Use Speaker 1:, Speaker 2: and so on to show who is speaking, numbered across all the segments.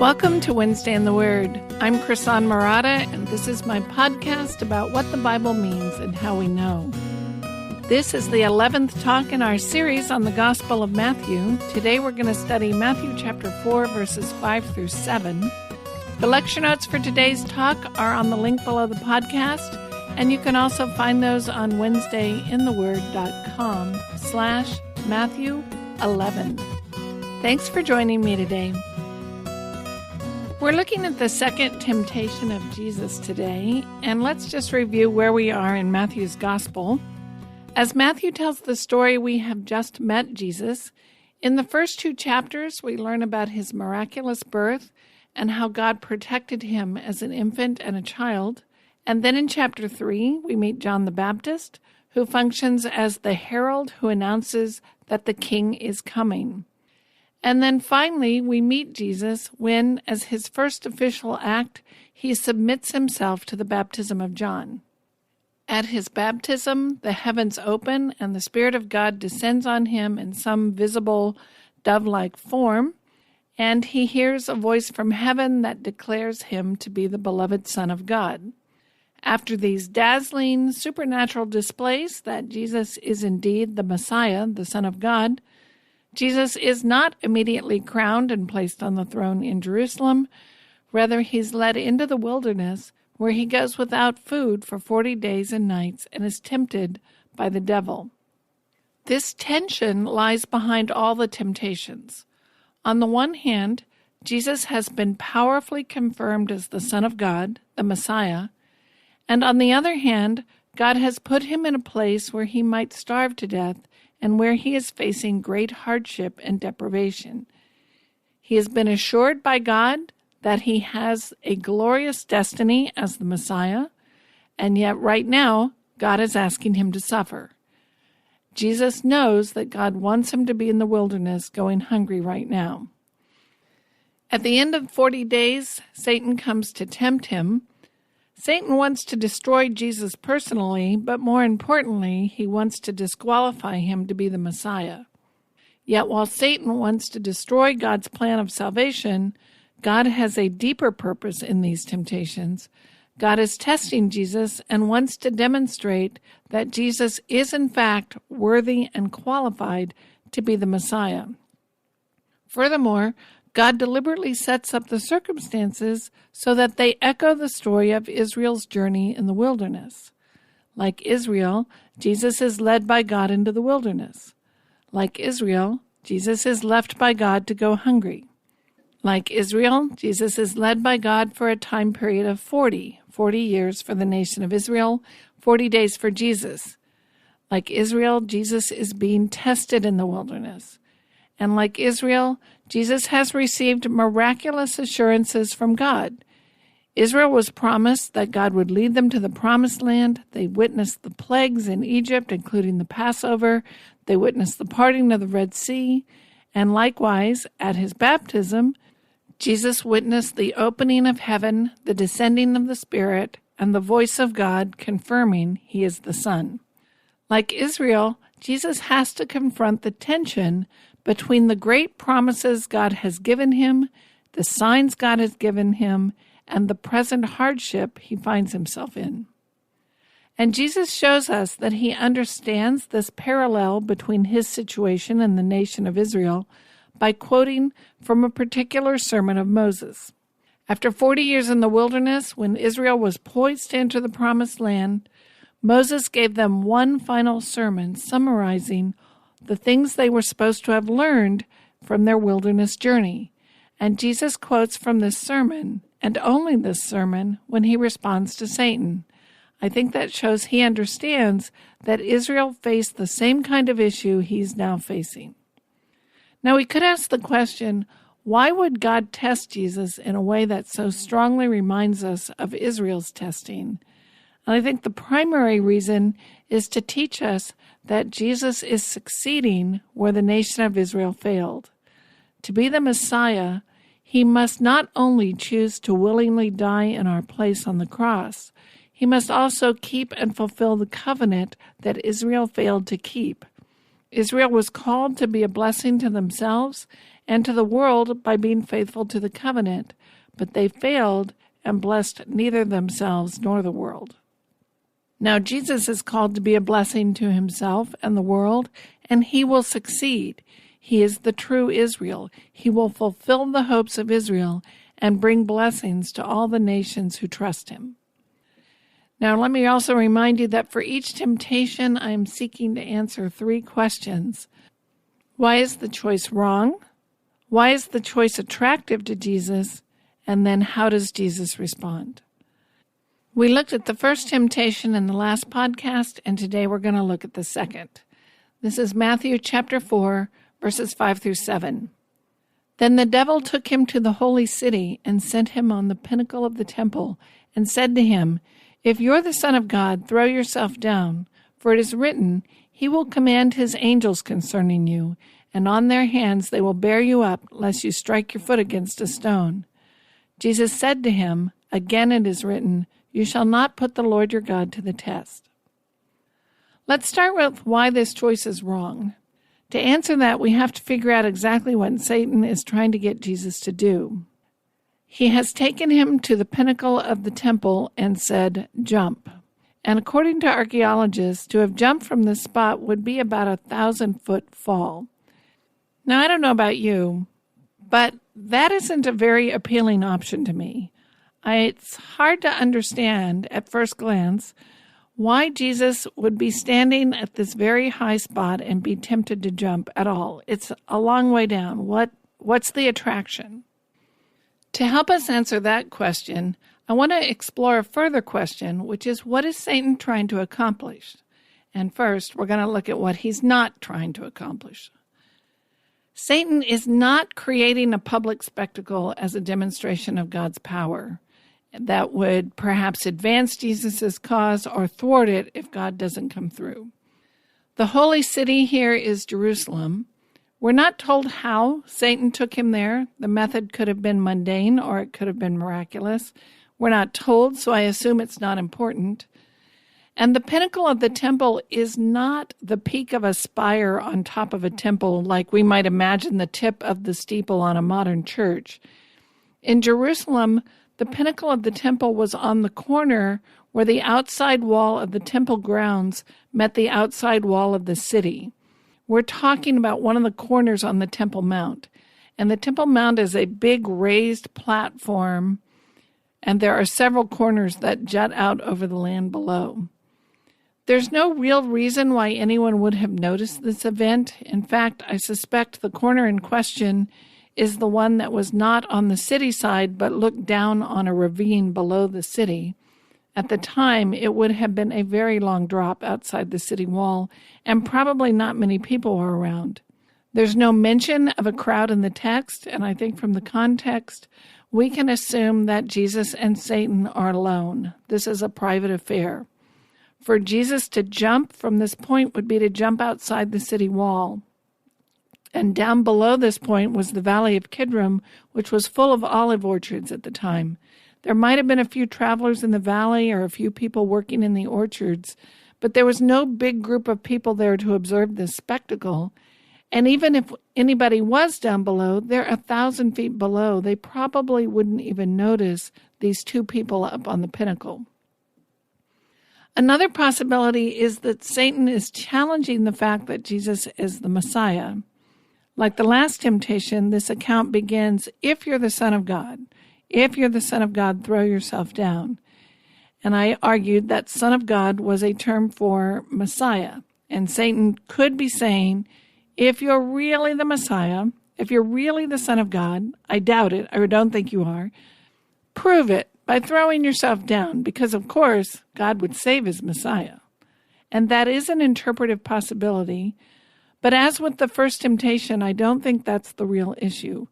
Speaker 1: Welcome to Wednesday in the Word. I'm Chrisan Murata, and this is my podcast about what the Bible means and how we know. This is the 11th talk in our series on the Gospel of Matthew. Today we're going to study Matthew chapter 4, verses 5 through 7. The lecture notes for today's talk are on the link below the podcast, and you can also find those on wednesdayintheword.com/Matthew11. Thanks for joining me today. We're looking at the second temptation of Jesus today, and let's just review where we are in Matthew's Gospel. As Matthew tells the story, we have just met Jesus. In the first two chapters, we learn about his miraculous birth and how God protected him as an infant and a child. And then in chapter 3, we meet John the Baptist, who functions as the herald who announces that the king is coming. And then finally, we meet Jesus when, as his first official act, he submits himself to the baptism of John. At his baptism, the heavens open and the Spirit of God descends on him in some visible dove-like form, and he hears a voice from heaven that declares him to be the beloved Son of God. After these dazzling supernatural displays that Jesus is indeed the Messiah, the Son of God, Jesus is not immediately crowned and placed on the throne in Jerusalem. Rather, he's led into the wilderness, where he goes without food for 40 days and nights and is tempted by the devil. This tension lies behind all the temptations. On the one hand, Jesus has been powerfully confirmed as the Son of God, the Messiah, and on the other hand, God has put him in a place where he might starve to death and where he is facing great hardship and deprivation. He has been assured by God that he has a glorious destiny as the Messiah, and yet right now, God is asking him to suffer. Jesus knows that God wants him to be in the wilderness going hungry right now. At the end of 40 days, Satan comes to tempt him. Satan wants to destroy Jesus personally, but more importantly, he wants to disqualify him to be the Messiah. Yet while Satan wants to destroy God's plan of salvation, God has a deeper purpose in these temptations. God is testing Jesus and wants to demonstrate that Jesus is in fact worthy and qualified to be the Messiah. Furthermore, God deliberately sets up the circumstances so that they echo the story of Israel's journey in the wilderness. Like Israel, Jesus is led by God into the wilderness. Like Israel, Jesus is left by God to go hungry. Like Israel, Jesus is led by God for a time period of 40 years for the nation of Israel, 40 days for Jesus. Like Israel, Jesus is being tested in the wilderness. And like Israel, Jesus has received miraculous assurances from God. Israel was promised that God would lead them to the promised land. They witnessed the plagues in Egypt, including the Passover. They witnessed the parting of the Red Sea. And likewise, at his baptism, Jesus witnessed the opening of heaven, the descending of the Spirit, and the voice of God confirming he is the Son. Like Israel, Jesus has to confront the tension between the great promises God has given him, the signs God has given him, and the present hardship he finds himself in. And Jesus shows us that he understands this parallel between his situation and the nation of Israel by quoting from a particular sermon of Moses. After 40 years in the wilderness, when Israel was poised to enter the promised land, Moses gave them one final sermon summarizing the things they were supposed to have learned from their wilderness journey. And Jesus quotes from this sermon, and only this sermon, when he responds to Satan. I think that shows he understands that Israel faced the same kind of issue he's now facing. Now we could ask the question, why would God test Jesus in a way that so strongly reminds us of Israel's testing? And I think the primary reason is to teach us that Jesus is succeeding where the nation of Israel failed. To be the Messiah, he must not only choose to willingly die in our place on the cross, he must also keep and fulfill the covenant that Israel failed to keep. Israel was called to be a blessing to themselves and to the world by being faithful to the covenant, but they failed and blessed neither themselves nor the world. Now Jesus is called to be a blessing to himself and the world, and he will succeed. He is the true Israel. He will fulfill the hopes of Israel and bring blessings to all the nations who trust him. Now, let me also remind you that for each temptation, I am seeking to answer 3 questions. Why is the choice wrong? Why is the choice attractive to Jesus? And then how does Jesus respond? We looked at the first temptation in the last podcast, and today we're going to look at the second. This is Matthew chapter 4, verses 5 through 7. Then the devil took him to the holy city and sent him on the pinnacle of the temple and said to him, "If you're the Son of God, throw yourself down, for it is written, he will command his angels concerning you, and on their hands they will bear you up, lest you strike your foot against a stone." Jesus said to him, "Again it is written, you shall not put the Lord your God to the test." Let's start with why this choice is wrong. To answer that, we have to figure out exactly what Satan is trying to get Jesus to do. He has taken him to the pinnacle of the temple and said, "Jump." And according to archaeologists, to have jumped from this spot would be about a 1,000-foot fall. Now, I don't know about you, but that isn't a very appealing option to me. It's hard to understand at first glance why Jesus would be standing at this very high spot and be tempted to jump at all. It's a long way down. What's the attraction? To help us answer that question, I want to explore a further question, which is, what is Satan trying to accomplish? And first, we're going to look at what he's not trying to accomplish. Satan is not creating a public spectacle as a demonstration of God's power that would perhaps advance Jesus' cause or thwart it if God doesn't come through. The holy city here is Jerusalem. We're not told how Satan took him there. The method could have been mundane or it could have been miraculous. We're not told, so I assume it's not important. And the pinnacle of the temple is not the peak of a spire on top of a temple like we might imagine the tip of the steeple on a modern church. In Jerusalem, the pinnacle of the temple was on the corner where the outside wall of the temple grounds met the outside wall of the city. We're talking about one of the corners on the Temple Mount. And the Temple Mount is a big raised platform, and there are several corners that jut out over the land below. There's no real reason why anyone would have noticed this event. In fact, I suspect the corner in question is the one that was not on the city side, but looked down on a ravine below the city. At the time, it would have been a very long drop outside the city wall, and probably not many people were around. There's no mention of a crowd in the text, and I think from the context, we can assume that Jesus and Satan are alone. This is a private affair. For Jesus to jump from this point would be to jump outside the city wall. And down below this point was the valley of Kidron, which was full of olive orchards at the time. There might have been a few travelers in the valley or a few people working in the orchards, but there was no big group of people there to observe this spectacle. And even if anybody was down below, they're 1,000 feet below. They probably wouldn't even notice these 2 people up on the pinnacle. Another possibility is that Satan is challenging the fact that Jesus is the Messiah. Like the last temptation, this account begins, "If you're the Son of God. If you're the Son of God, throw yourself down." And I argued that Son of God was a term for Messiah. And Satan could be saying, if you're really the Messiah, if you're really the Son of God, I doubt it, I don't think you are, prove it by throwing yourself down, because of course God would save his Messiah. And that is an interpretive possibility. But as with the first temptation, I don't think that's the real issue.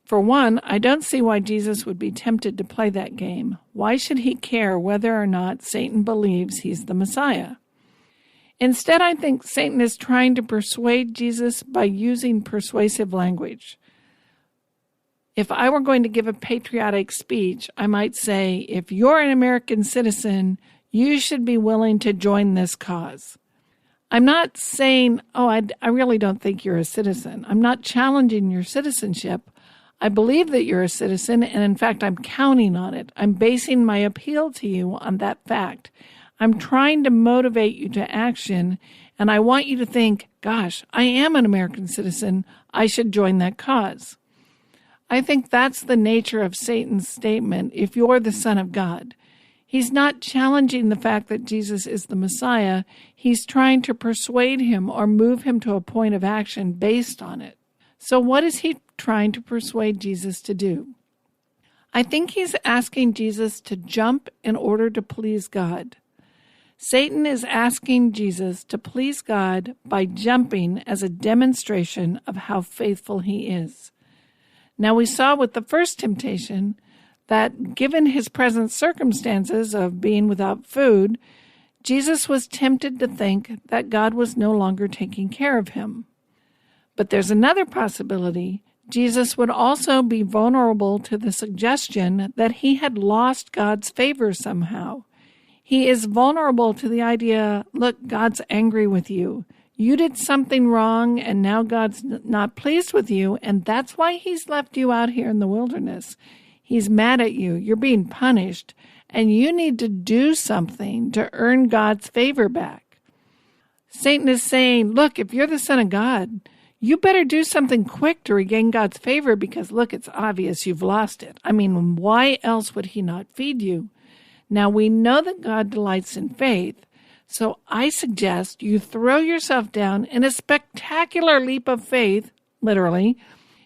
Speaker 1: For one, I don't see why Jesus would be tempted to play that game. Why should he care whether or not Satan believes he's the Messiah? Instead, I think Satan is trying to persuade Jesus by using persuasive language. If I were going to give a patriotic speech, I might say, if you're an American citizen, you should be willing to join this cause. I'm not saying, I really don't think you're a citizen. I'm not challenging your citizenship. I believe that you're a citizen, and in fact, I'm counting on it. I'm basing my appeal to you on that fact. I'm trying to motivate you to action, and I want you to think, gosh, I am an American citizen. I should join that cause. I think that's the nature of Satan's statement, if you're the Son of God. He's not challenging the fact that Jesus is the Messiah. He's trying to persuade him or move him to a point of action based on it. So what is he trying to persuade Jesus to do? I think he's asking Jesus to jump in order to please God. Satan is asking Jesus to please God by jumping as a demonstration of how faithful he is. Now we saw with the first temptation that given his present circumstances of being without food, Jesus was tempted to think that God was no longer taking care of him. But there's another possibility. Jesus would also be vulnerable to the suggestion that he had lost God's favor somehow. He is vulnerable to the idea, look, God's angry with you. You did something wrong, and now God's not pleased with you, and that's why he's left you out here in the wilderness. He's mad at you. You're being punished, and you need to do something to earn God's favor back. Satan is saying, look, if you're the Son of God, you better do something quick to regain God's favor because, look, it's obvious you've lost it. I mean, why else would he not feed you? Now, we know that God delights in faith, so I suggest you throw yourself down in a spectacular leap of faith, literally,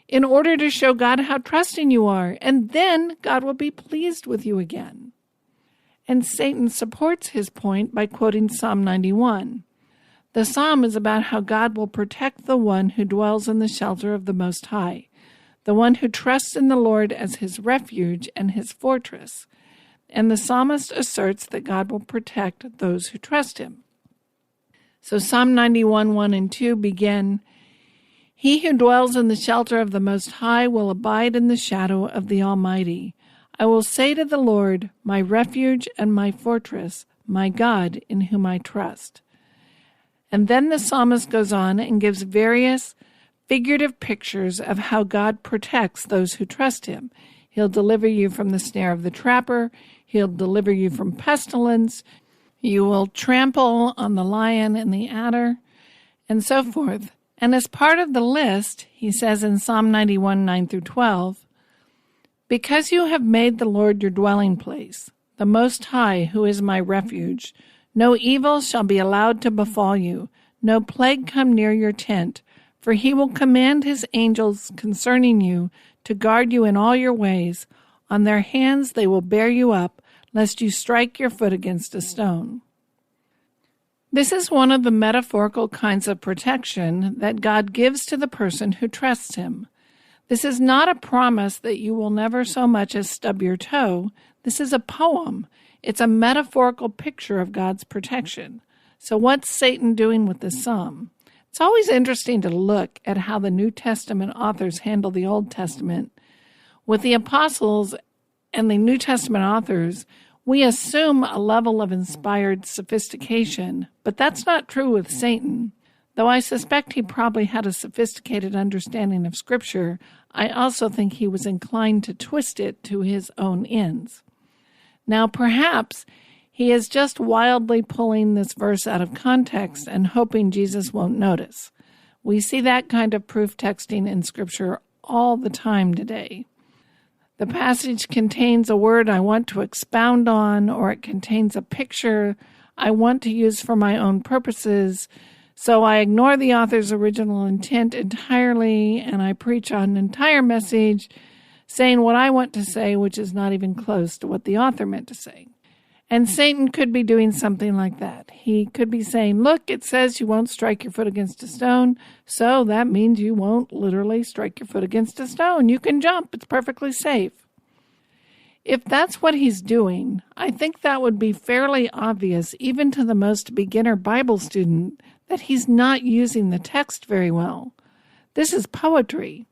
Speaker 1: in order to show God how trusting you are, and then God will be pleased with you again. And Satan supports his point by quoting Psalm 91. The psalm is about how God will protect the one who dwells in the shelter of the Most High, the one who trusts in the Lord as his refuge and his fortress. And the psalmist asserts that God will protect those who trust him. So Psalm 91, 1 and 2 begin, He who dwells in the shelter of the Most High will abide in the shadow of the Almighty. I will say to the Lord, my refuge and my fortress, my God in whom I trust. And then the psalmist goes on and gives various figurative pictures of how God protects those who trust him. He'll deliver you from the snare of the trapper. He'll deliver you from pestilence. You will trample on the lion and the adder, and so forth. And as part of the list, he says in Psalm 91, 9 through 12, because you have made the Lord your dwelling place, the Most High, who is my refuge, no evil shall be allowed to befall you, no plague come near your tent, for he will command his angels concerning you to guard you in all your ways. On their hands they will bear you up, lest you strike your foot against a stone. This is one of the metaphorical kinds of protection that God gives to the person who trusts him. This is not a promise that you will never so much as stub your toe. This is a poem. It's a metaphorical picture of God's protection. So what's Satan doing with this psalm? It's always interesting to look at how the New Testament authors handle the Old Testament. With the apostles and the New Testament authors, we assume a level of inspired sophistication, but that's not true with Satan. Though I suspect he probably had a sophisticated understanding of Scripture, I also think he was inclined to twist it to his own ends. Now, perhaps he is just wildly pulling this verse out of context and hoping Jesus won't notice. We see that kind of proof texting in Scripture all the time today. The passage contains a word I want to expound on, or it contains a picture I want to use for my own purposes, so I ignore the author's original intent entirely, and I preach on an entire message saying what I want to say, which is not even close to what the author meant to say. And Satan could be doing something like that. He could be saying, look, it says you won't strike your foot against a stone, so that means you won't literally strike your foot against a stone. You can jump. It's perfectly safe. If that's what he's doing, I think that would be fairly obvious, even to the most beginner Bible student, that he's not using the text very well. This is poetry.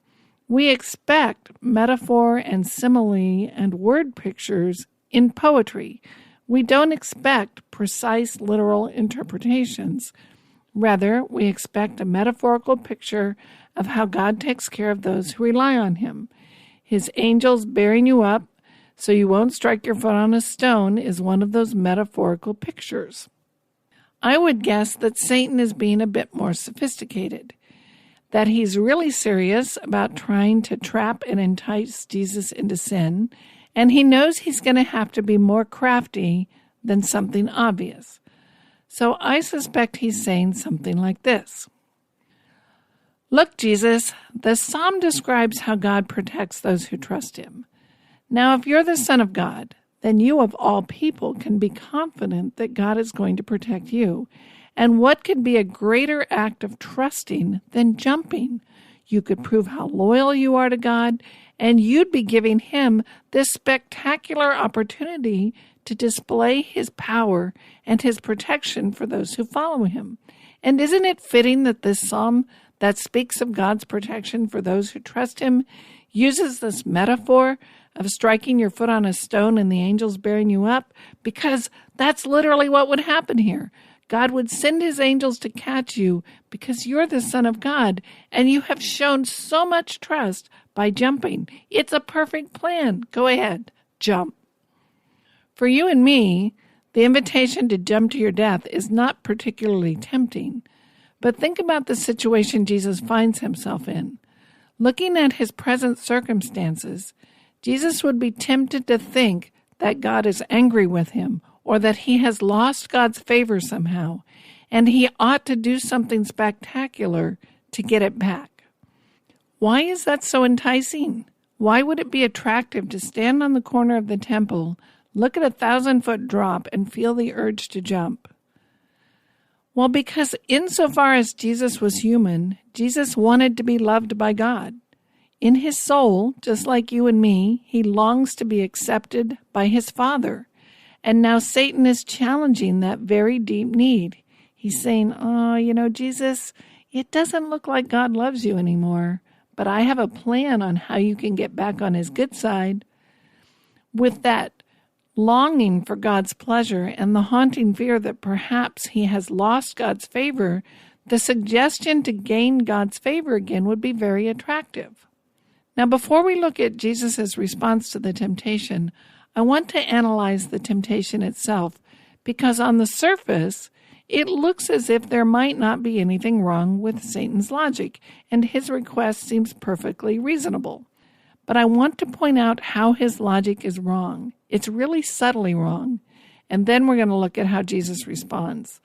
Speaker 1: We expect metaphor and simile and word pictures in poetry. We don't expect precise literal interpretations. Rather, we expect a metaphorical picture of how God takes care of those who rely on him. His angels bearing you up so you won't strike your foot on a stone is one of those metaphorical pictures. I would guess that Satan is being a bit more sophisticated, that he's really serious about trying to trap and entice Jesus into sin, and he knows he's going to have to be more crafty than something obvious. So I suspect he's saying something like this. Look, Jesus, the psalm describes how God protects those who trust him. Now, if you're the Son of God, then you of all people can be confident that God is going to protect you. And what could be a greater act of trusting than jumping? You could prove how loyal you are to God, and you'd be giving him this spectacular opportunity to display his power and his protection for those who follow him. And isn't it fitting that this psalm that speaks of God's protection for those who trust him uses this metaphor of striking your foot on a stone and the angels bearing you up? Because that's literally what would happen here. God would send his angels to catch you because you're the Son of God, and you have shown so much trust by jumping. It's a perfect plan. Go ahead, jump. For you and me, the invitation to jump to your death is not particularly tempting. But think about the situation Jesus finds himself in. Looking at his present circumstances, Jesus would be tempted to think that God is angry with him or that he has lost God's favor somehow, and he ought to do something spectacular to get it back. Why is that so enticing? Why would it be attractive to stand on the corner of the temple, look at a 1,000-foot drop, and feel the urge to jump? Well, because insofar as Jesus was human, Jesus wanted to be loved by God. In his soul, just like you and me, he longs to be accepted by his Father. And now Satan is challenging that very deep need. He's saying, Jesus, it doesn't look like God loves you anymore, but I have a plan on how you can get back on his good side. With that longing for God's pleasure and the haunting fear that perhaps he has lost God's favor, the suggestion to gain God's favor again would be very attractive. Now, before we look at Jesus' response to the temptation, I want to analyze the temptation itself, because on the surface, it looks as if there might not be anything wrong with Satan's logic, and his request seems perfectly reasonable. But I want to point out how his logic is wrong. It's really subtly wrong. And then we're going to look at how Jesus responds.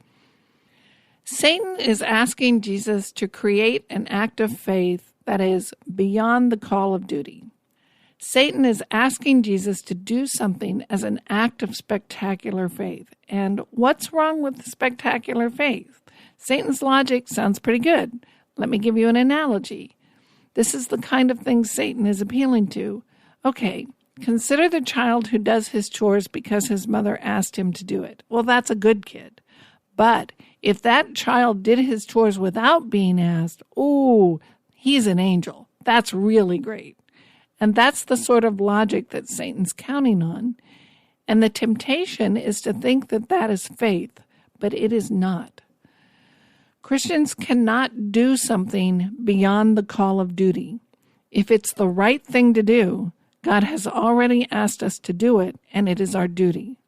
Speaker 1: Satan is asking Jesus to create an act of faith that is beyond the call of duty. Satan is asking Jesus to do something as an act of spectacular faith. And what's wrong with spectacular faith? Satan's logic sounds pretty good. Let me give you an analogy. This is the kind of thing Satan is appealing to. Okay, consider the child who does his chores because his mother asked him to do it. Well, that's a good kid. But if that child did his chores without being asked, he's an angel. That's really great. And that's the sort of logic that Satan's counting on. And the temptation is to think that that is faith, but it is not. Christians cannot do something beyond the call of duty. If it's the right thing to do, God has already asked us to do it, and it is our duty.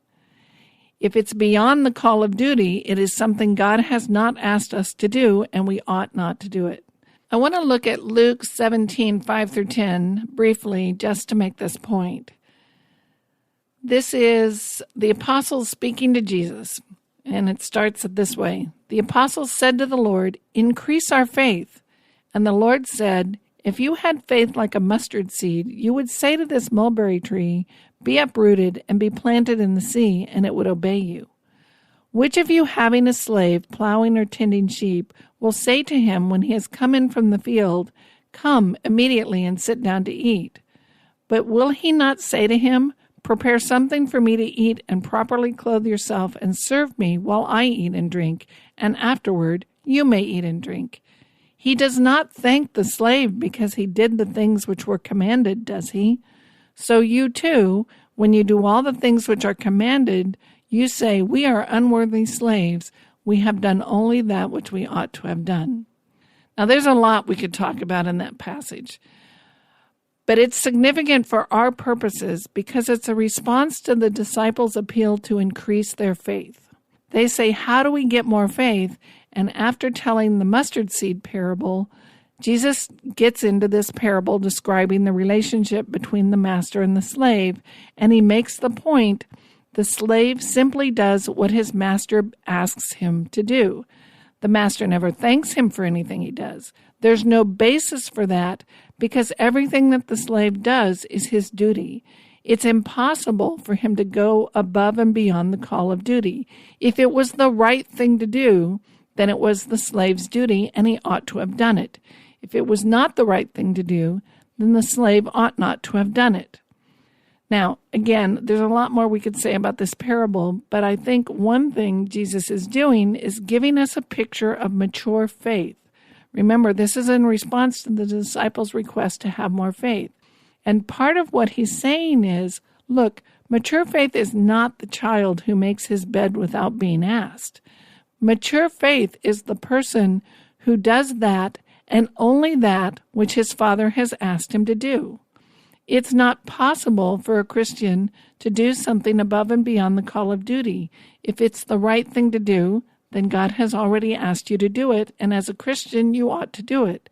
Speaker 1: If it's beyond the call of duty, it is something God has not asked us to do, and we ought not to do it. I want to look at Luke 17, 5-10 briefly, just to make this point. This is the apostles speaking to Jesus, and it starts this way. The apostles said to the Lord, "Increase our faith." And the Lord said, "If you had faith like a mustard seed, you would say to this mulberry tree, 'Be uprooted and be planted in the sea,' and it would obey you. Which of you, having a slave plowing or tending sheep, will say to him when he has come in from the field, 'Come immediately and sit down to eat'? But will he not say to him, 'Prepare something for me to eat and properly clothe yourself and serve me while I eat and drink, and afterward you may eat and drink'? He does not thank the slave because he did the things which were commanded, does he? So you too, when you do all the things which are commanded, you say, 'We are unworthy slaves. we have done only that which we ought to have done. Now, there's a lot we could talk about in that passage, but it's significant for our purposes because it's a response to the disciples' appeal to increase their faith. They say, how do we get more faith? And after telling the mustard seed parable, Jesus gets into this parable describing the relationship between the master and the slave, and he makes the point the slave simply does what his master asks him to do. The master never thanks him for anything he does. There's no basis for that because everything that the slave does is his duty. It's impossible for him to go above and beyond the call of duty. If it was the right thing to do, then it was the slave's duty and he ought to have done it. If it was not the right thing to do, then the slave ought not to have done it. Now, again, there's a lot more we could say about this parable, but I think one thing Jesus is doing is giving us a picture of mature faith. Remember, this is in response to the disciples' request to have more faith. And part of what he's saying is, look, mature faith is not the child who makes his bed without being asked. Mature faith is the person who does that and only that which his Father has asked him to do. It's not possible for a Christian to do something above and beyond the call of duty. If it's the right thing to do, then God has already asked you to do it, and as a Christian, you ought to do it.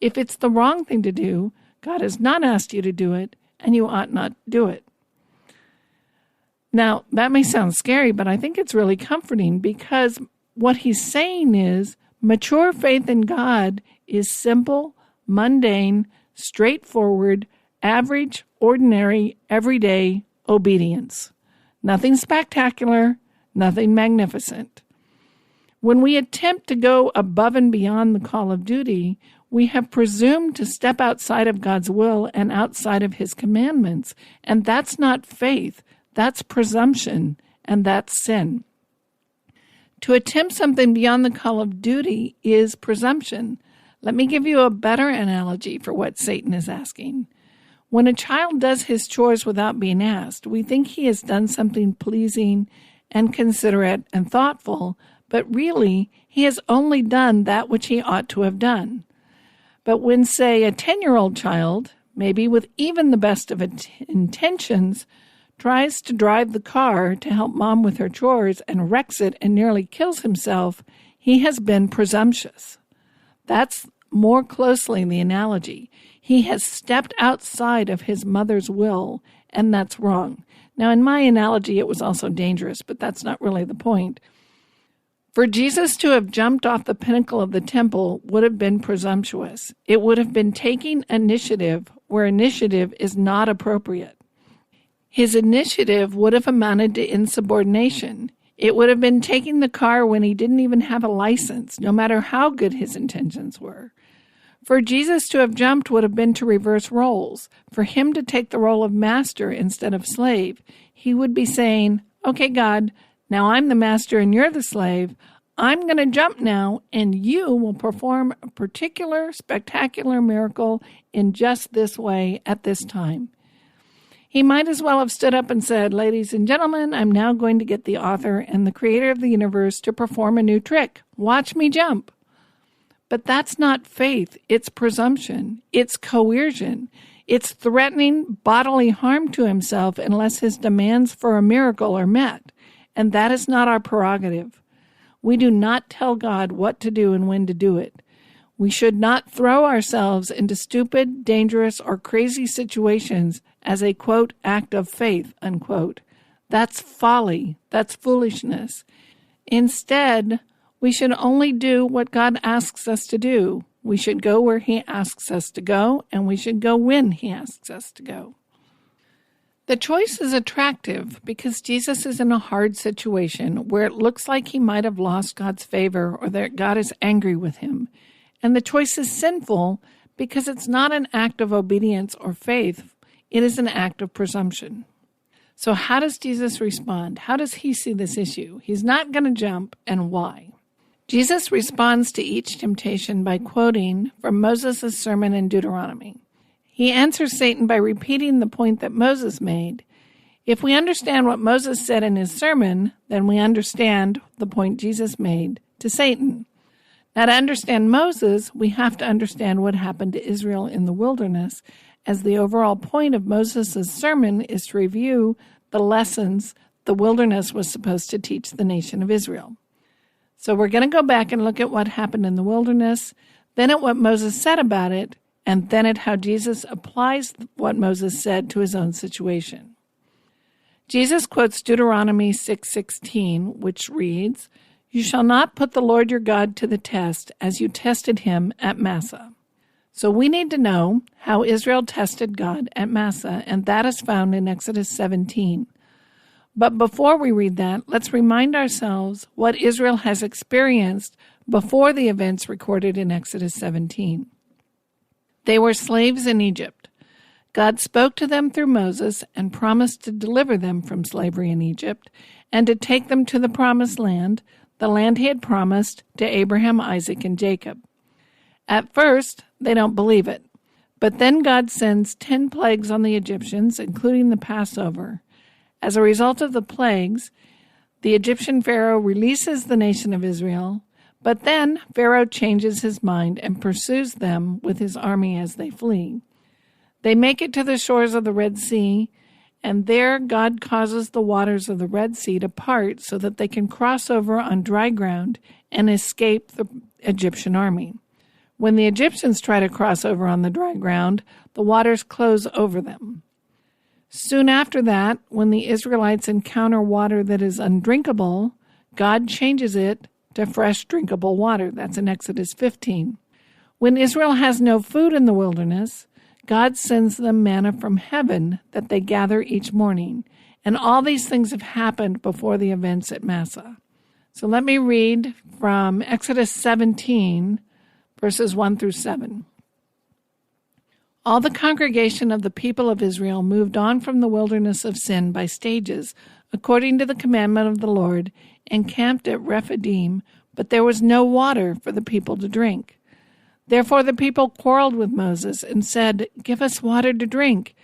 Speaker 1: If it's the wrong thing to do, God has not asked you to do it, and you ought not do it. Now, that may sound scary, but I think it's really comforting because what he's saying is mature faith in God is simple, mundane, straightforward, average, ordinary, everyday obedience. Nothing spectacular, nothing magnificent. When we attempt to go above and beyond the call of duty, we have presumed to step outside of God's will and outside of his commandments, and that's not faith, that's presumption, and that's sin. To attempt something beyond the call of duty is presumption. Let me give you a better analogy for what Satan is asking. When a child does his chores without being asked, we think he has done something pleasing and considerate and thoughtful, but really he has only done that which he ought to have done. But when, say, a 10-year-old child, maybe with even the best of intentions, tries to drive the car to help mom with her chores and wrecks it and nearly kills himself, he has been presumptuous. That's more closely the analogy. He has stepped outside of his mother's will, and that's wrong. Now, in my analogy, it was also dangerous, but that's not really the point. For Jesus to have jumped off the pinnacle of the temple would have been presumptuous. It would have been taking initiative where initiative is not appropriate. His initiative would have amounted to insubordination. It would have been taking the car when he didn't even have a license, no matter how good his intentions were. For Jesus to have jumped would have been to reverse roles. For him to take the role of master instead of slave, he would be saying, okay, God, now I'm the master and you're the slave. I'm going to jump now, and you will perform a particular spectacular miracle in just this way at this time. He might as well have stood up and said, ladies and gentlemen, I'm now going to get the author and the creator of the universe to perform a new trick. Watch me jump. But that's not faith. It's presumption. It's coercion. It's threatening bodily harm to himself unless his demands for a miracle are met. And that is not our prerogative. We do not tell God what to do and when to do it. We should not throw ourselves into stupid, dangerous, or crazy situations as a, quote, act of faith, unquote. That's folly. That's foolishness. Instead, we should only do what God asks us to do. We should go where he asks us to go, and we should go when he asks us to go. The choice is attractive because Jesus is in a hard situation where it looks like he might have lost God's favor or that God is angry with him. And the choice is sinful because it's not an act of obedience or faith. It is an act of presumption. So how does Jesus respond? How does he see this issue? He's not going to jump, and why? Jesus responds to each temptation by quoting from Moses' sermon in Deuteronomy. He answers Satan by repeating the point that Moses made. If we understand what Moses said in his sermon, then we understand the point Jesus made to Satan. Now, to understand Moses, we have to understand what happened to Israel in the wilderness, as the overall point of Moses' sermon is to review the lessons the wilderness was supposed to teach the nation of Israel. So we're going to go back and look at what happened in the wilderness, then at what Moses said about it, and then at how Jesus applies what Moses said to his own situation. Jesus quotes Deuteronomy 6:16, which reads, "You shall not put the Lord your God to the test as you tested him at Massah." So we need to know how Israel tested God at Massah, and that is found in Exodus 17. But before we read that, let's remind ourselves what Israel has experienced before the events recorded in Exodus 17. They were slaves in Egypt. God spoke to them through Moses and promised to deliver them from slavery in Egypt and to take them to the promised land, the land he had promised to Abraham, Isaac, and Jacob. At first, they don't believe it, but then God sends 10 plagues on the Egyptians, including the Passover. As a result of the plagues, the Egyptian Pharaoh releases the nation of Israel, but then Pharaoh changes his mind and pursues them with his army as they flee. They make it to the shores of the Red Sea, and there God causes the waters of the Red Sea to part so that they can cross over on dry ground and escape the Egyptian army. When the Egyptians try to cross over on the dry ground, the waters close over them. Soon after that, when the Israelites encounter water that is undrinkable, God changes it to fresh drinkable water. That's in Exodus 15. When Israel has no food in the wilderness, God sends them manna from heaven that they gather each morning. And all these things have happened before the events at Massah. So let me read from Exodus 17, verses 1 through 7. All the congregation of the people of Israel moved on from the wilderness of sin by stages, according to the commandment of the Lord, and camped at Rephidim, but there was no water for the people to drink. Therefore the people quarreled with Moses and said, "Give us water to drink."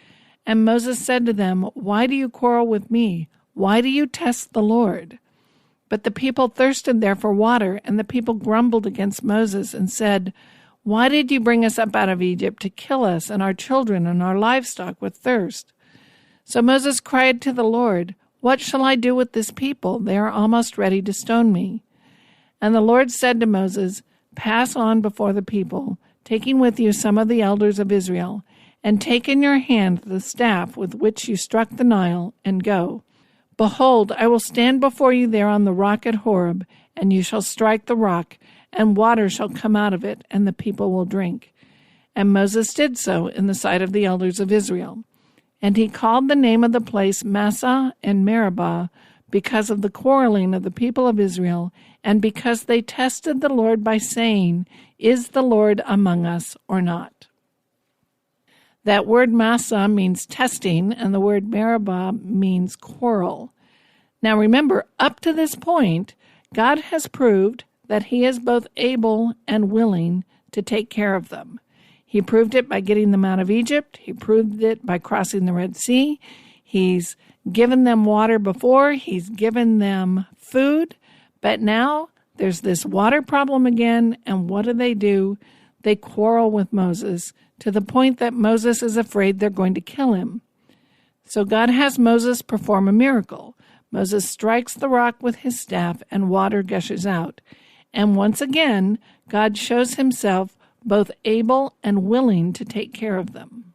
Speaker 1: And Moses said to them, "Why do you quarrel with me? Why do you test the Lord?" But the people thirsted there for water, and the people grumbled against Moses and said, "Why did you bring us up out of Egypt to kill us and our children and our livestock with thirst?" So Moses cried to the Lord, "What shall I do with this people? They are almost ready to stone me." And the Lord said to Moses, "Pass on before the people, taking with you some of the elders of Israel, and take in your hand the staff with which you struck the Nile, and go. Behold, I will stand before you there on the rock at Horeb, and you shall strike the rock, and water shall come out of it, and the people will drink." And Moses did so in the sight of the elders of Israel. And he called the name of the place Massah and Meribah, because of the quarreling of the people of Israel, and because they tested the Lord by saying, "Is the Lord among us or not?" That word Massah means testing, and the word Meribah means quarrel. Now remember, up to this point, God has proved that he is both able and willing to take care of them. He proved it by getting them out of Egypt. He proved it by crossing the Red Sea. He's given them water before. He's given them food. But now there's this water problem again, and what do? They quarrel with Moses to the point that Moses is afraid they're going to kill him. So God has Moses perform a miracle. Moses strikes the rock with his staff, and water gushes out. And once again, God shows himself both able and willing to take care of them.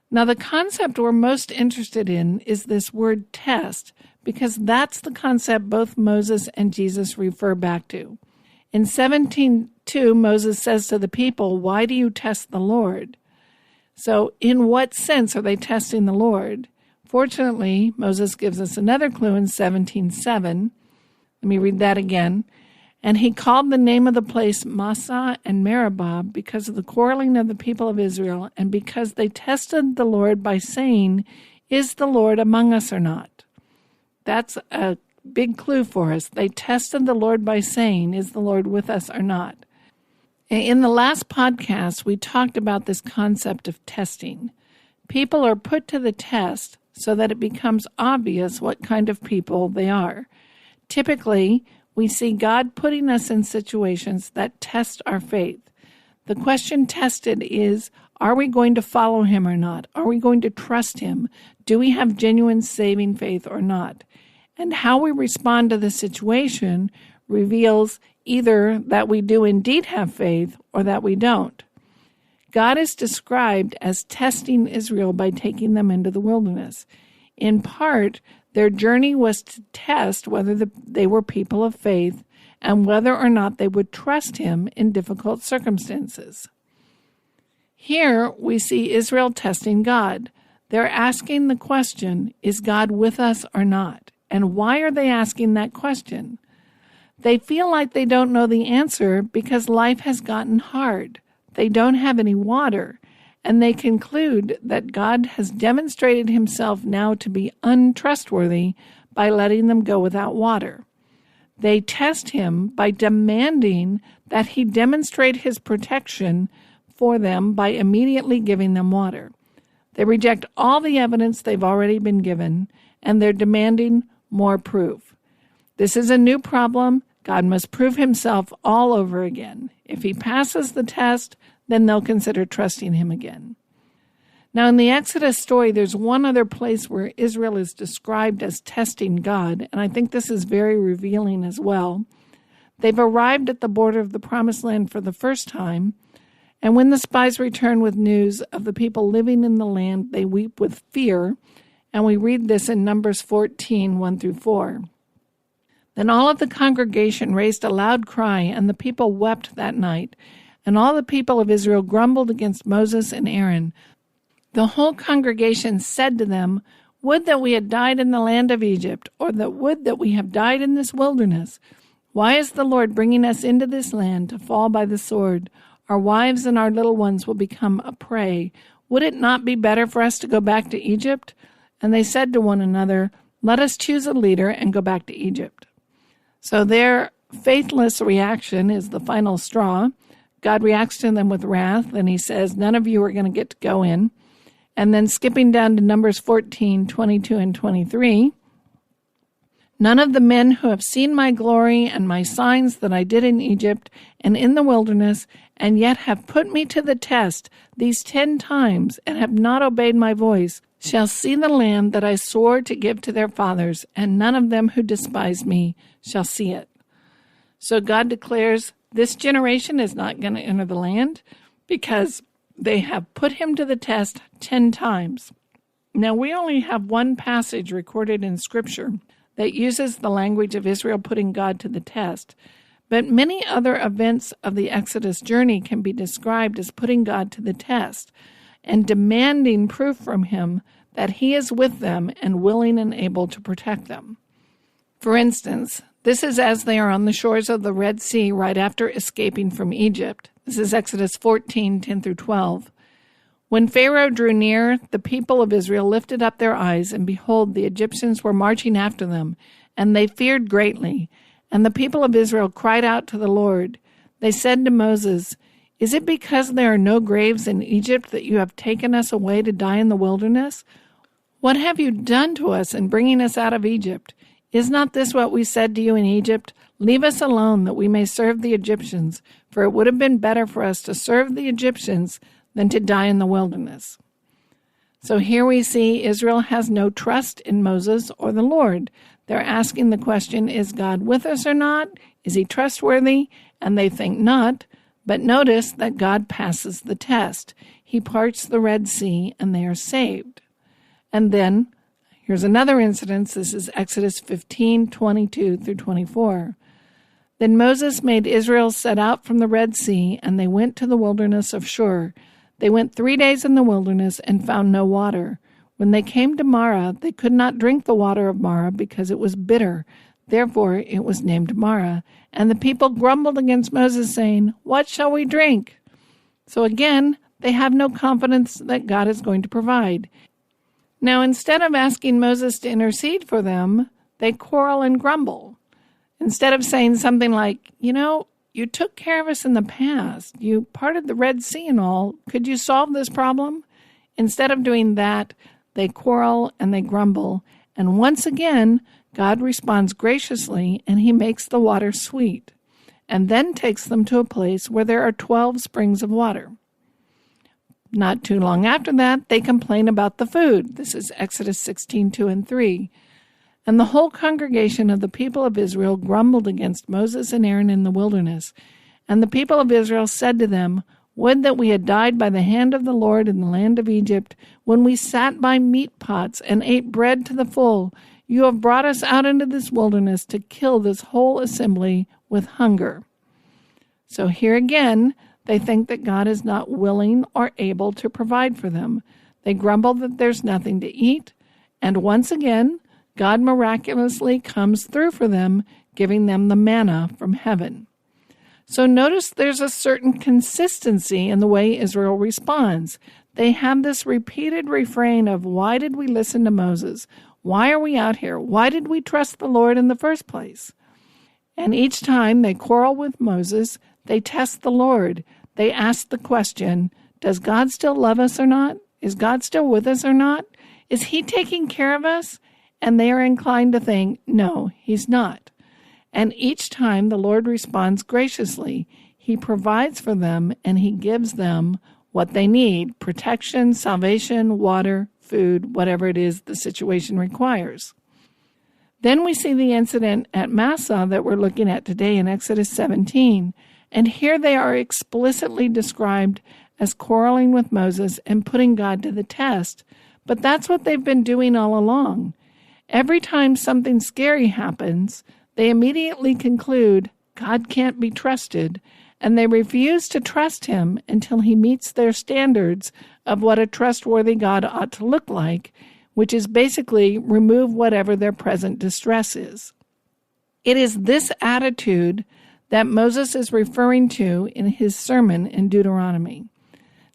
Speaker 1: Now, the concept we're most interested in is this word test, because that's the concept both Moses and Jesus refer back to. In 17:2, Moses says to the people, "Why do you test the Lord?" So in what sense are they testing the Lord? Fortunately, Moses gives us another clue in 17:7. Let me read that again. And he called the name of the place Massah and Meribah because of the quarreling of the people of Israel, and because they tested the Lord by saying, "Is the Lord among us or not?" That's a big clue for us. They tested the Lord by saying, "Is the Lord with us or not?" In the last podcast, we talked about this concept of testing. People are put to the test so that it becomes obvious what kind of people they are. Typically, we see God putting us in situations that test our faith. The question tested is, are we going to follow him or not? Are we going to trust him? Do we have genuine saving faith or not? And how we respond to the situation reveals either that we do indeed have faith or that we don't. God is described as testing Israel by taking them into the wilderness. In part, their journey was to test whether they were people of faith and whether or not they would trust him in difficult circumstances. Here we see Israel testing God. They're asking the question, is God with us or not? And why are they asking that question? They feel like they don't know the answer because life has gotten hard. They don't have any water, and they conclude that God has demonstrated himself now to be untrustworthy by letting them go without water. They test him by demanding that he demonstrate his protection for them by immediately giving them water. They reject all the evidence they've already been given, and they're demanding more proof. This is a new problem. God must prove himself all over again. If he passes the test, then they'll consider trusting him again. Now, in the Exodus story, there's one other place where Israel is described as testing God, and I think this is very revealing as well. They've arrived at the border of the Promised Land for the first time, and when the spies return with news of the people living in the land, they weep with fear, and we read this in Numbers 14, 1-4. Then all of the congregation raised a loud cry, and the people wept that night. And all the people of Israel grumbled against Moses and Aaron. The whole congregation said to them, "Would that we had died in the land of Egypt, or would that we have died in this wilderness. Why is the Lord bringing us into this land to fall by the sword? Our wives and our little ones will become a prey. Would it not be better for us to go back to Egypt?" And they said to one another, "Let us choose a leader and go back to Egypt." So their faithless reaction is the final straw. God reacts to them with wrath, and he says, none of you are going to get to go in. And then skipping down to Numbers 14, 22 and 23, none of the men who have seen my glory and my signs that I did in Egypt and in the wilderness, and yet have put me to the test these 10 times and have not obeyed my voice, shall see the land that I swore to give to their fathers, and none of them who despise me shall see it. So God declares this generation is not going to enter the land because they have put him to the test 10 times. Now, we only have one passage recorded in Scripture that uses the language of Israel putting God to the test, but many other events of the Exodus journey can be described as putting God to the test and demanding proof from him that he is with them and willing and able to protect them. For instance, this is as they are on the shores of the Red Sea right after escaping from Egypt. This is Exodus 14, 10-12. When Pharaoh drew near, the people of Israel lifted up their eyes, and behold, the Egyptians were marching after them, and they feared greatly. And the people of Israel cried out to the Lord. They said to Moses, "Is it because there are no graves in Egypt that you have taken us away to die in the wilderness? What have you done to us in bringing us out of Egypt? Is not this what we said to you in Egypt? Leave us alone that we may serve the Egyptians, for it would have been better for us to serve the Egyptians than to die in the wilderness." So here we see Israel has no trust in Moses or the Lord. They're asking the question, is God with us or not? Is he trustworthy? And they think not. But notice that God passes the test. He parts the Red Sea and they are saved. And then here's another incident. This is Exodus 15, 22-24. Then Moses made Israel set out from the Red Sea, and they went to the wilderness of Shur. They went 3 days in the wilderness and found no water. When they came to Marah, they could not drink the water of Marah because it was bitter. Therefore it was named Marah. And the people grumbled against Moses, saying, "What shall we drink?" So again, they have no confidence that God is going to provide. Now, instead of asking Moses to intercede for them, they quarrel and grumble. Instead of saying something like, you took care of us in the past. You parted the Red Sea and all. Could you solve this problem? Instead of doing that, they quarrel and they grumble, and once again, God responds graciously and he makes the water sweet, and then takes them to a place where there are 12 springs of water. Not too long after that, they complain about the food. This is Exodus 16:2 and 3. And the whole congregation of the people of Israel grumbled against Moses and Aaron in the wilderness. And the people of Israel said to them, "Would that we had died by the hand of the Lord in the land of Egypt, when we sat by meat pots and ate bread to the full. You have brought us out into this wilderness to kill this whole assembly with hunger." So here again, they think that God is not willing or able to provide for them. They grumble that there's nothing to eat, and once again, God miraculously comes through for them, giving them the manna from heaven. So notice there's a certain consistency in the way Israel responds. They have this repeated refrain of, why did we listen to Moses? Why are we out here? Why did we trust the Lord in the first place? And each time they quarrel with Moses, they test the Lord. They ask the question, does God still love us or not? Is God still with us or not? Is he taking care of us? And they are inclined to think, no, he's not. And each time the Lord responds graciously. He provides for them and he gives them what they need: protection, salvation, water, food, whatever it is the situation requires. Then we see the incident at Massah that we're looking at today in Exodus 17. And here they are explicitly described as quarreling with Moses and putting God to the test. But that's what they've been doing all along. Every time something scary happens, they immediately conclude God can't be trusted, and they refuse to trust him until he meets their standards of what a trustworthy God ought to look like, which is basically remove whatever their present distress is. It is this attitude that Moses is referring to in his sermon in Deuteronomy.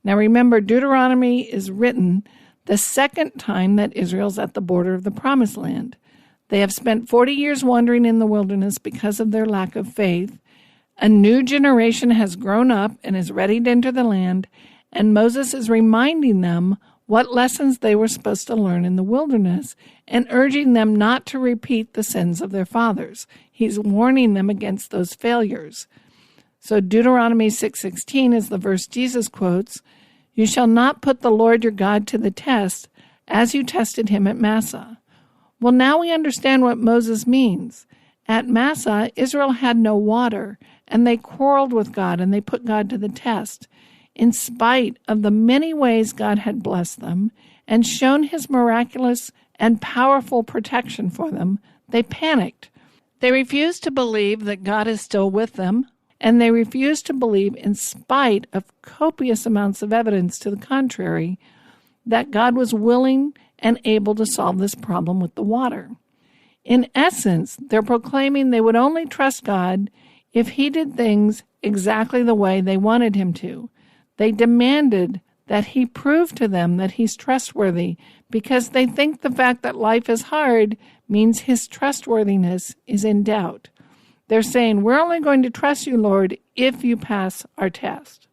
Speaker 1: Now remember, Deuteronomy is written the second time that Israel's at the border of the Promised Land. They have spent 40 years wandering in the wilderness because of their lack of faith. A new generation has grown up and is ready to enter the land, and Moses is reminding them what lessons they were supposed to learn in the wilderness and urging them not to repeat the sins of their fathers. He's warning them against those failures. So Deuteronomy 6:16 is the verse Jesus quotes, "You shall not put the Lord your God to the test as you tested him at Massah." Well, now we understand what Moses means. At Massah, Israel had no water, and they quarreled with God, and they put God to the test. In spite of the many ways God had blessed them and shown his miraculous and powerful protection for them, they panicked. They refused to believe that God is still with them, and they refused to believe, in spite of copious amounts of evidence to the contrary, that God was willing and able to solve this problem with the water. In essence, they're proclaiming they would only trust God if he did things exactly the way they wanted him to. They demanded that he prove to them that he's trustworthy because they think the fact that life is hard means his trustworthiness is in doubt. They're saying, we're only going to trust you, Lord, if you pass our test.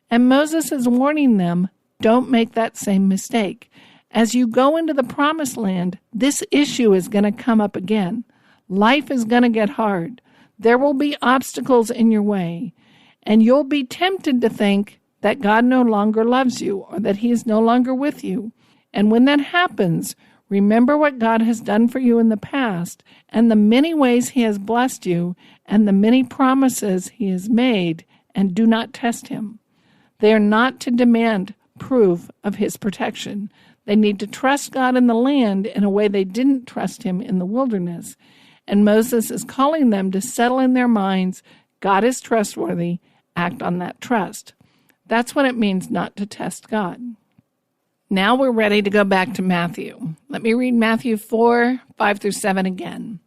Speaker 1: And Moses is warning them, don't make that same mistake. As you go into the Promised Land, this issue is going to come up again. Life is going to get hard. There will be obstacles in your way, and you'll be tempted to think that God no longer loves you or that he is no longer with you. And when that happens, remember what God has done for you in the past and the many ways he has blessed you and the many promises he has made, and do not test him. They are not to demand proof of his protection. They need to trust God in the land in a way they didn't trust him in the wilderness. And Moses is calling them to settle in their minds, God is trustworthy, act on that trust. That's what it means not to test God. Now we're ready to go back to Matthew. Let me read Matthew 4:5-7 again.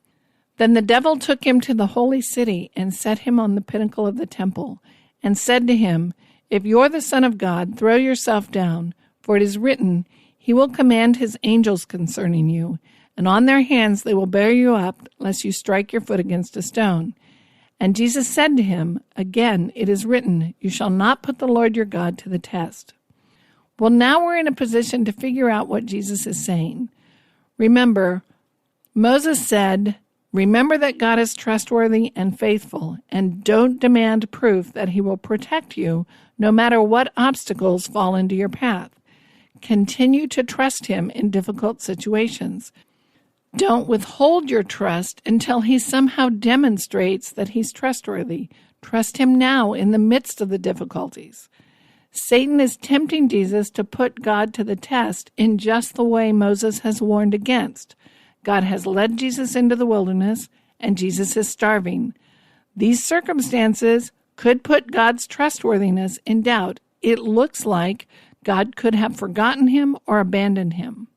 Speaker 1: Then the devil took him to the holy city and set him on the pinnacle of the temple and said to him, if you're the Son of God, throw yourself down, for it is written, he will command his angels concerning you, and on their hands they will bear you up, lest you strike your foot against a stone. And Jesus said to him, again, it is written, you shall not put the Lord your God to the test. Well, now we're in a position to figure out what Jesus is saying. Remember, Moses said, "Remember that God is trustworthy and faithful, and don't demand proof that he will protect you no matter what obstacles fall into your path. Continue to trust him in difficult situations. Don't withhold your trust until he somehow demonstrates that he's trustworthy. Trust him now in the midst of the difficulties." Satan is tempting Jesus to put God to the test in just the way Moses has warned against. God has led Jesus into the wilderness, and Jesus is starving. These circumstances could put God's trustworthiness in doubt. It looks like God could have forgotten him or abandoned him.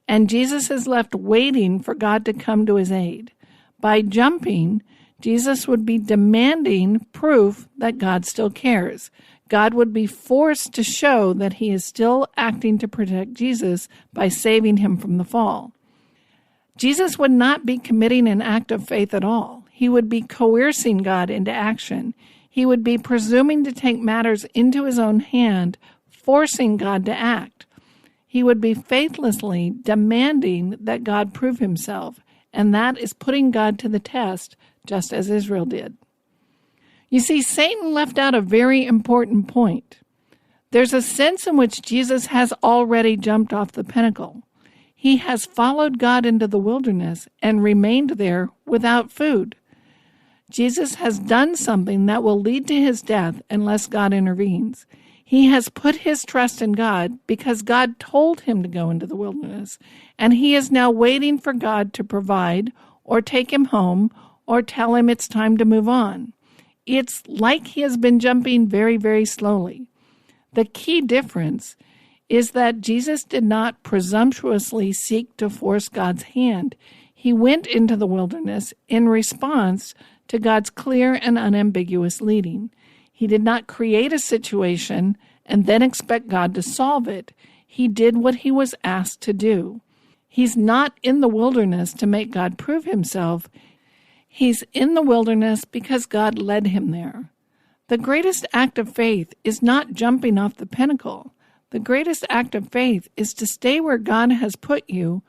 Speaker 1: And Jesus is left waiting for God to come to his aid. By jumping, Jesus would be demanding proof that God still cares. God would be forced to show that he is still acting to protect Jesus by saving him from the fall. Jesus would not be committing an act of faith at all. He would be coercing God into action. He would be presuming to take matters into his own hand, forcing God to act. He would be faithlessly demanding that God prove himself, and that is putting God to the test, just as Israel did. You see, Satan left out a very important point. There's a sense in which Jesus has already jumped off the pinnacle. He has followed God into the wilderness and remained there without food. Jesus has done something that will lead to his death unless God intervenes. He has put his trust in God because God told him to go into the wilderness, and he is now waiting for God to provide or take him home or tell him it's time to move on. It's like he has been jumping very, very slowly. The key difference is that Jesus did not presumptuously seek to force God's hand. He went into the wilderness in response to God's clear and unambiguous leading. He did not create a situation and then expect God to solve it. He did what he was asked to do. He's not in the wilderness to make God prove himself. He's in the wilderness because God led him there. The greatest act of faith is not jumping off the pinnacle. The greatest act of faith is to stay where God has put you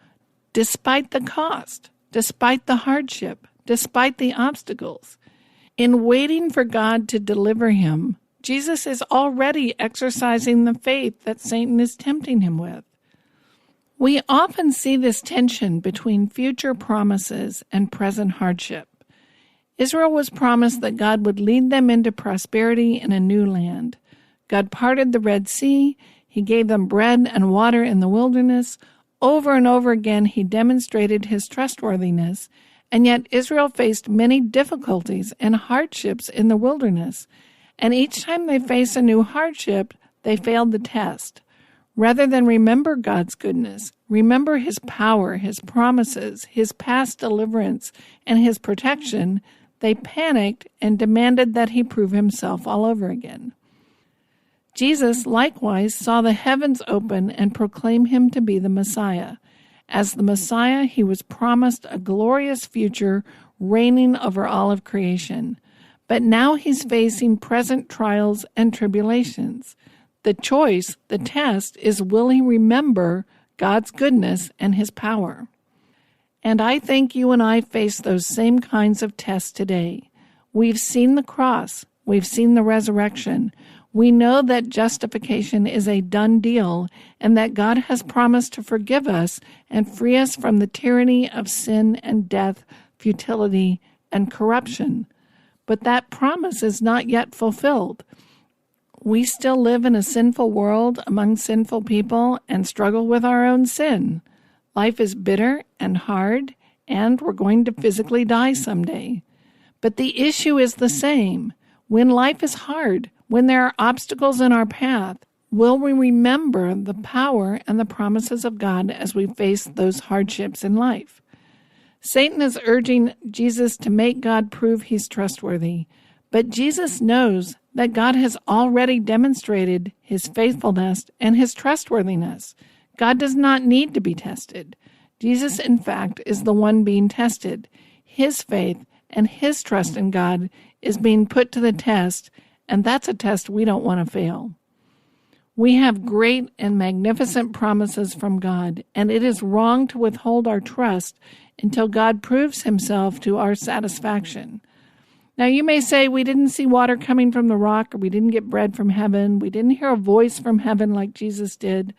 Speaker 1: despite the cost, despite the hardship, despite the obstacles. In waiting for God to deliver him, Jesus is already exercising the faith that Satan is tempting him with. We often see this tension between future promises and present hardship. Israel was promised that God would lead them into prosperity in a new land. God parted the Red Sea. He gave them bread and water in the wilderness. Over and over again, he demonstrated his trustworthiness, and yet Israel faced many difficulties and hardships in the wilderness. And each time they faced a new hardship, they failed the test. Rather than remember God's goodness, remember his power, his promises, his past deliverance, and his protection, they panicked and demanded that he prove himself all over again. Jesus likewise saw the heavens open and proclaim him to be the Messiah. As the Messiah, he was promised a glorious future reigning over all of creation. But now he's facing present trials and tribulations. The choice, the test, is will he remember God's goodness and his power? And I think you and I face those same kinds of tests today. We've seen the cross. We've seen the resurrection. We know that justification is a done deal and that God has promised to forgive us and free us from the tyranny of sin and death, futility, and corruption. But that promise is not yet fulfilled. We still live in a sinful world among sinful people and struggle with our own sin. Life is bitter and hard, and we're going to physically die someday. But the issue is the same. When life is hard, when there are obstacles in our path, will we remember the power and the promises of God as we face those hardships in life? Satan is urging Jesus to make God prove he's trustworthy, but Jesus knows that God has already demonstrated his faithfulness and his trustworthiness. God does not need to be tested. Jesus, in fact, is the one being tested. His faith and his trust in God is being put to the test, and that's a test we don't want to fail. We have great and magnificent promises from God, and it is wrong to withhold our trust until God proves himself to our satisfaction. Now, you may say we didn't see water coming from the rock, or we didn't get bread from heaven, we didn't hear a voice from heaven like Jesus did,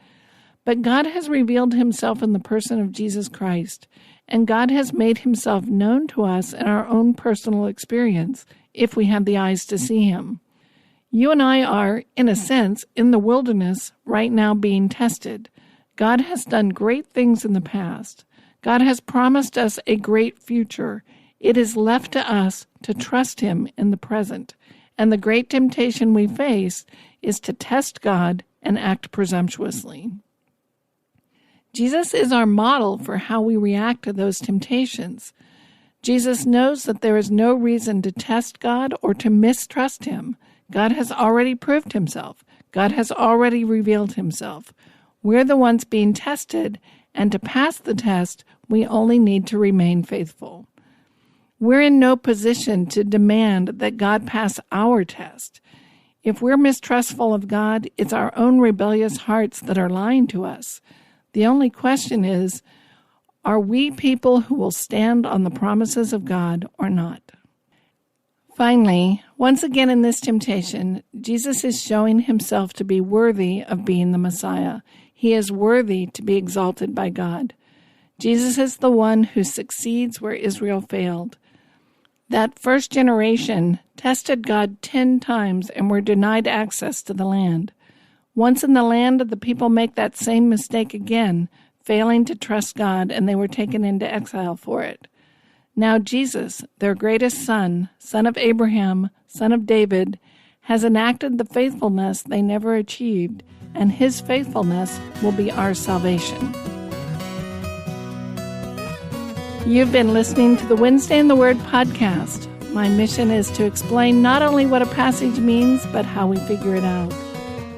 Speaker 1: but God has revealed himself in the person of Jesus Christ, and God has made himself known to us in our own personal experience, if we have the eyes to see him. You and I are, in a sense, in the wilderness right now being tested. God has done great things in the past. God has promised us a great future. It is left to us to trust him in the present. And the great temptation we face is to test God and act presumptuously. Jesus is our model for how we react to those temptations. Jesus knows that there is no reason to test God or to mistrust him. God has already proved himself. God has already revealed himself. We're the ones being tested, and to pass the test, we only need to remain faithful. We're in no position to demand that God pass our test. If we're mistrustful of God, it's our own rebellious hearts that are lying to us. The only question is, are we people who will stand on the promises of God or not? Finally, once again in this temptation, Jesus is showing himself to be worthy of being the Messiah. He is worthy to be exalted by God. Jesus is the one who succeeds where Israel failed. That first generation tested God 10 times and were denied access to the land. Once in the land, the people make that same mistake again, failing to trust God, and they were taken into exile for it. Now Jesus, their greatest son, son of Abraham, son of David, has enacted the faithfulness they never achieved, and his faithfulness will be our salvation. You've been listening to the Wednesday in the Word podcast. My mission is to explain not only what a passage means, but how we figure it out.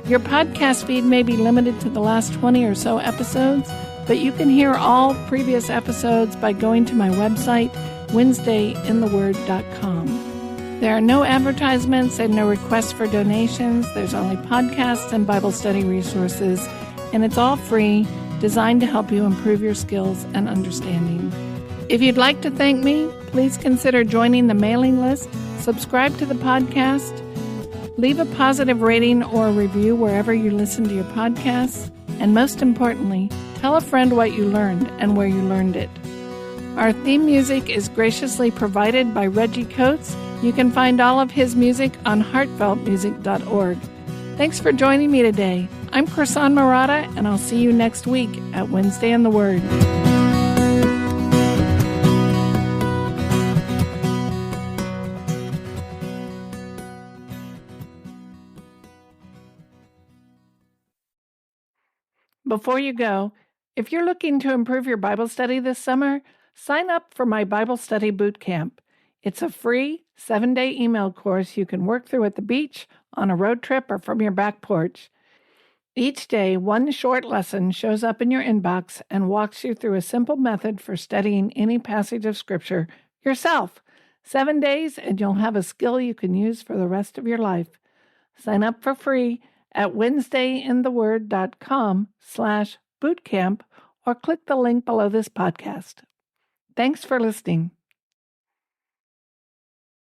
Speaker 1: Your podcast feed may be limited to the last 20 or so episodes, but you can hear all previous episodes by going to my website, WednesdayInTheWord.com. There are no advertisements and no requests for donations. There's only podcasts and Bible study resources, and it's all free, designed to help you improve your skills and understanding. If you'd like to thank me, please consider joining the mailing list, subscribe to the podcast, leave a positive rating or a review wherever you listen to your podcasts, and most importantly, tell a friend what you learned and where you learned it. Our theme music is graciously provided by Reggie Coates. You can find all of his music on heartfeltmusic.org. Thanks for joining me today. I'm Kirsan Murata, and I'll see you next week at Wednesday in the Word. Before you go, if you're looking to improve your Bible study this summer, sign up for my Bible Study Boot Camp. It's a free 7-day email course you can work through at the beach, on a road trip, or from your back porch. Each day, one short lesson shows up in your inbox and walks you through a simple method for studying any passage of Scripture yourself. 7 days, and you'll have a skill you can use for the rest of your life. Sign up for free at WednesdayInTheWord.com/bootcamp or click the link below this podcast. Thanks for listening.